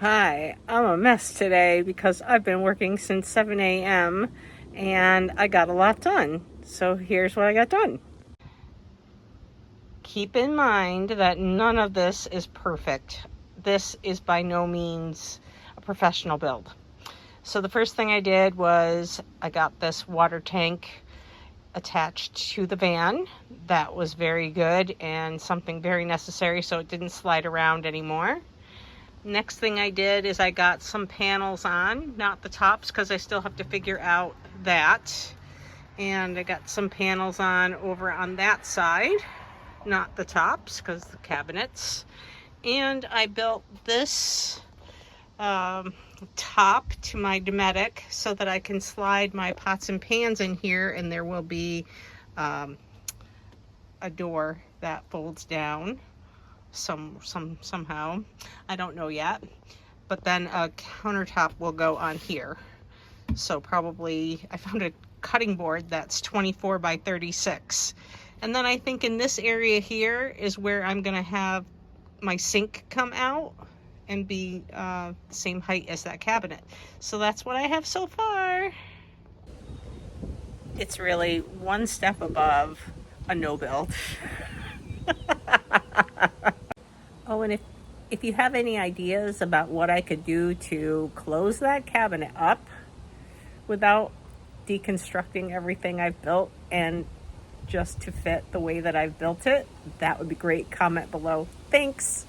Hi, I'm a mess today because I've been working since 7 a.m. and I got a lot done. So here's what I got done. Keep in mind that none of this is perfect. This is by no means a professional build. So the first thing I did was I got this water tank attached to the van. That was very good and something very necessary so it didn't slide around anymore. Next thing I did is I got some panels on, not the tops because I still have to figure out that. And I got some panels on over on that side, not the tops because the cabinets. And I built this top to my Dometic so that I can slide my pots and pans in here, and there will be a door that folds down somehow. I don't know yet. But then a countertop will go on here. So probably I found a cutting board that's 24 by 36. And then I think in this area here is where I'm gonna have my sink come out and be the same height as that cabinet. So that's what I have so far. It's really one step above a no build. Oh, and if you have any ideas about what I could do to close that cabinet up without deconstructing everything I've built and just to fit the way that I've built it, that would be great. Comment below. Thanks.